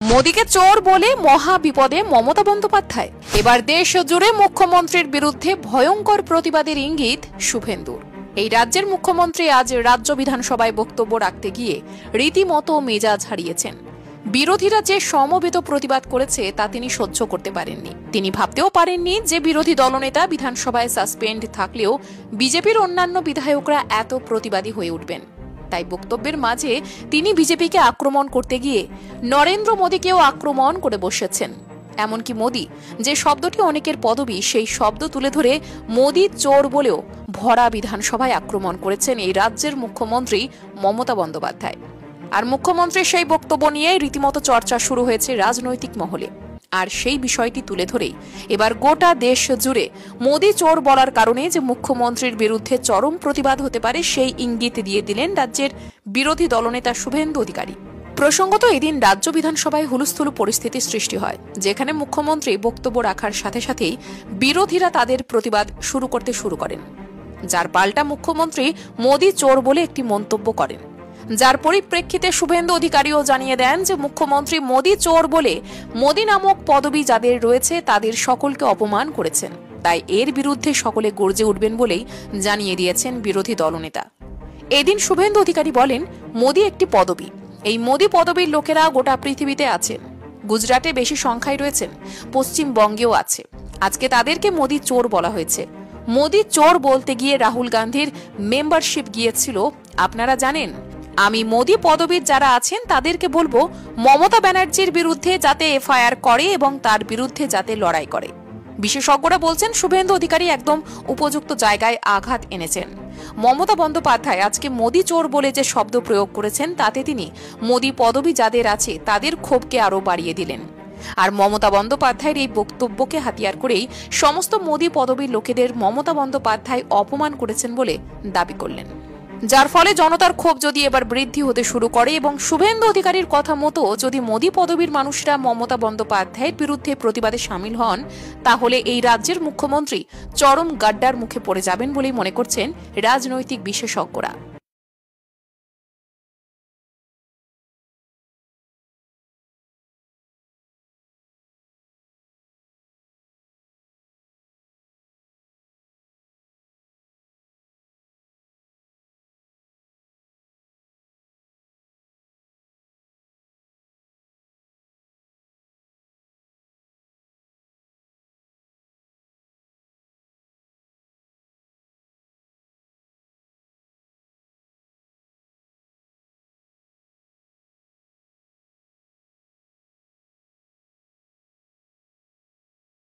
মোদীকে চোর বলে মহা বিপদে মমতা বন্দ্যোপাধ্যায়। এবার দেশ জুড়ে মুখ্যমন্ত্রীর বিরুদ্ধে ভয়ঙ্কর প্রতিবাদের ইঙ্গিত শুভেন্দুর। এই রাজ্যের মুখ্যমন্ত্রী আজ রাজ্য বিধানসভায় বক্তব্য রাখতে গিয়ে রীতিমতো মেজাজ হারিয়েছেন। বিরোধীরা যে সমবেত প্রতিবাদ করেছে তা তিনি সহ্য করতে পারেননি। তিনি ভাবতেও পারেননি যে বিরোধী দলনেতা বিধানসভায় সাসপেন্ড থাকলেও বিজেপির অন্যান্য বিধায়করা এত প্রতিবাদী হয়ে উঠবেন। তাই বক্তব্যের মাঝে তিনি বিজেপিকে আক্রমণ করতে গিয়ে নরেন্দ্র মোদীকেও আক্রমণ করে বসেছেন। এমনকি মোদী যে শব্দটি অনেকের পদবী, সেই শব্দ তুলে ধরে মোদী চোর বলেও ভরা বিধানসভায় আক্রমণ করেছেন এই রাজ্যের মুখ্যমন্ত্রী মমতা বন্দ্যোপাধ্যায়। আর মুখ্যমন্ত্রীর সেই বক্তব্য নিয়ে রীতিমতো চর্চা শুরু হয়েছে রাজনৈতিক মহলে। আর সেই বিষয়টি তুলে ধরেই এবার গোটা দেশ জুড়ে মোদী চোর বলার কারণে যে মুখ্যমন্ত্রীর বিরুদ্ধে চরম প্রতিবাদ হতে পারে সেই ইঙ্গিত দিয়ে দিলেন রাজ্যের বিরোধী দলনেতা শুভেন্দু অধিকারী। প্রসঙ্গত এদিন রাজ্য বিধানসভায় হুলস্থুল পরিস্থিতির সৃষ্টি হয়, যেখানে মুখ্যমন্ত্রী বক্তব্য রাখার সাথে সাথেই বিরোধীরা তাদের প্রতিবাদ শুরু করেন, যার পাল্টা মুখ্যমন্ত্রী মোদী চোর বলে একটি মন্তব্য করেন। যার পরিপ্রেক্ষিতে শুভেন্দু অধিকারীও জানিয়ে দেন যে মুখ্যমন্ত্রী মোদী চোর বলে মোদী নামক পদবি যাদের রয়েছে তাদের সকলকে অপমান করেছেন। তাই এর বিরুদ্ধে সকলে গর্জে উঠবেন বলেই জানিয়ে দিয়েছেন বিরোধী দলনেতা। এদিন শুভেন্দু অধিকারী বলেন, মোদী একটি পদবি। এই মোদী পদবীর লোকেরা গোটা পৃথিবীতে আছেন। গুজরাটে বেশি সংখ্যায় রয়েছেন, পশ্চিমবঙ্গেও আছে। আজকে তাদেরকে মোদী চোর বলা হয়েছে। মোদী চোর বলতে গিয়ে রাহুল গান্ধীর মেম্বারশিপ গিয়েছিল। আপনারা জানেন, আমি মোদী পদবীর যারা আছেন তাদেরকে বলবো মমতা ব্যানার্জির বিরুদ্ধে যাতে এফআইআর করে এবং তার বিরুদ্ধে যাতে লড়াই করে। বিশেষজ্ঞরা বলছেন শুভেন্দু অধিকারী একদম উপযুক্ত জায়গায় আঘাত এনেছেন। মমতা বন্দ্যোপাধ্যায় আজকে মোদী চোর বলে যে শব্দ প্রয়োগ করেছেন তাতে তিনি মোদী পদবী যাদের আছে তাদের ক্ষোভকে আরো বাড়িয়ে দিলেন। আর মমতা বন্দ্যোপাধ্যায়ের এই বক্তব্যকে হাতিয়ার করেই সমস্ত মোদী পদবীর লোকেদের মমতা বন্দ্যোপাধ্যায় অপমান করেছেন বলে দাবি করলেন। যার ফলে জনতার ক্ষোভ যদি এবার বৃদ্ধি হতে শুরু করে এবং শুভেন্দু অধিকারীর কথা মতো যদি মোদী পদবীর মানুষরা মমতা বন্দ্যোপাধ্যায়ের বিরুদ্ধে প্রতিবাদে সামিল হন, তাহলে এই রাজ্যের মুখ্যমন্ত্রী চরম গাড্ডার মুখে পড়ে যাবেন বলেই মনে করছেন রাজনৈতিক বিশেষজ্ঞরা।